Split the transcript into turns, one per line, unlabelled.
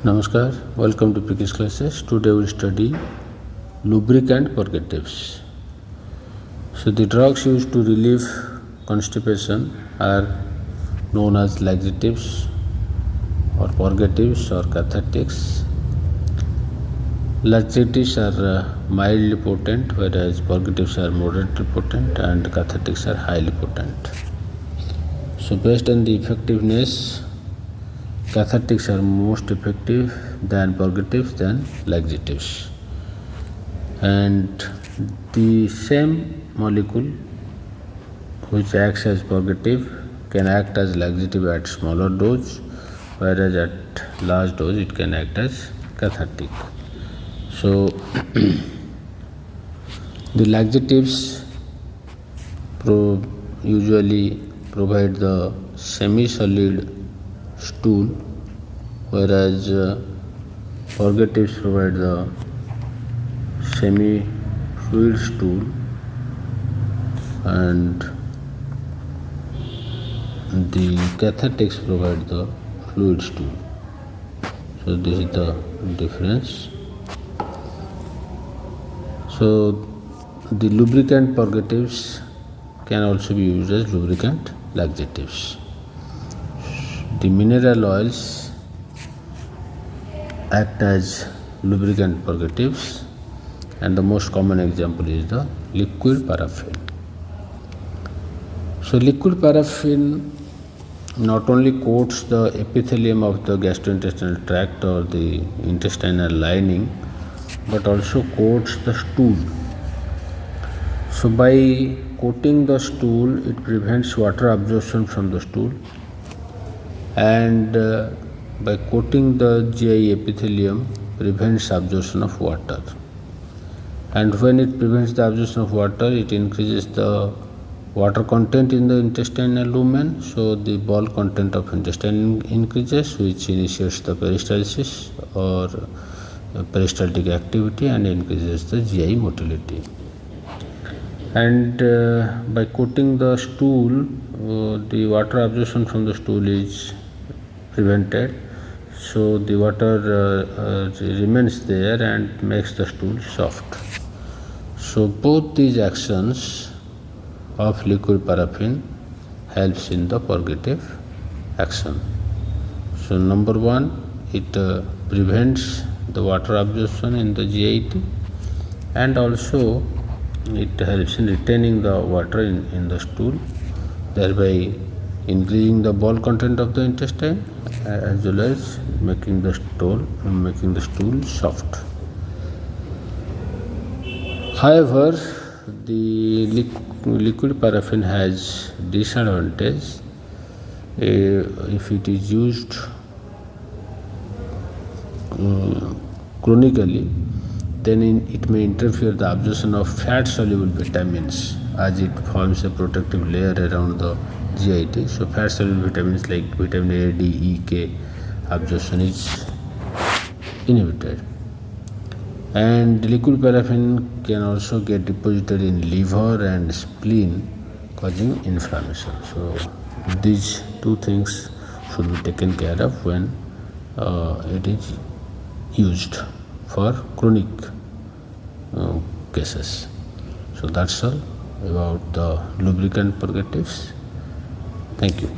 Namaskar, welcome to Pikis classes. Today we will study lubricant purgatives. So the drugs used to relieve constipation are known as laxatives or purgatives or cathartics. Laxatives are mildly potent, whereas purgatives are moderately potent and cathartics are highly potent. So based on the effectiveness, cathartics are most effective than purgatives than laxatives, and the same molecule which acts as purgative can act as laxative at smaller dose, whereas at large dose it can act as cathartic. So the laxatives usually provide the semi-solid stool, whereas purgatives provide the semi-fluid stool, and the cathartics provide the fluid stool. So this is the difference. So the lubricant purgatives can also be used as lubricant laxatives. The mineral oils act as lubricant purgatives, and the most common example is the liquid paraffin. So liquid paraffin not only coats the epithelium of the gastrointestinal tract or the intestinal lining, but also coats the stool. So by coating the stool, it prevents water absorption from the stool, and by coating the GI epithelium prevents absorption of water, and when it prevents the absorption of water, it increases the water content in the intestinal lumen, so the bulk content of intestine increases, which initiates the peristalsis or peristaltic activity and increases the GI motility. And by coating the stool, the water absorption from the stool is prevented, so the water remains there and makes the stool soft. So both these actions of liquid paraffin helps in the purgative action. So number one, it prevents the water absorption in the GIT, and also it helps in retaining the water in the stool, thereby increasing the bulk content of the intestine as well as making the stool soft. However, the liquid paraffin has disadvantage. If it is used chronically, then it may interfere the absorption of fat soluble vitamins, as it forms a protective layer around the GIT. So fat soluble vitamins like vitamin A, D, E, K absorption is inhibited. And liquid paraffin can also get deposited in liver and spleen, causing inflammation. So these two things should be taken care of when it is used for chronic cases. So that's all about the lubricant purgatives. Thank you.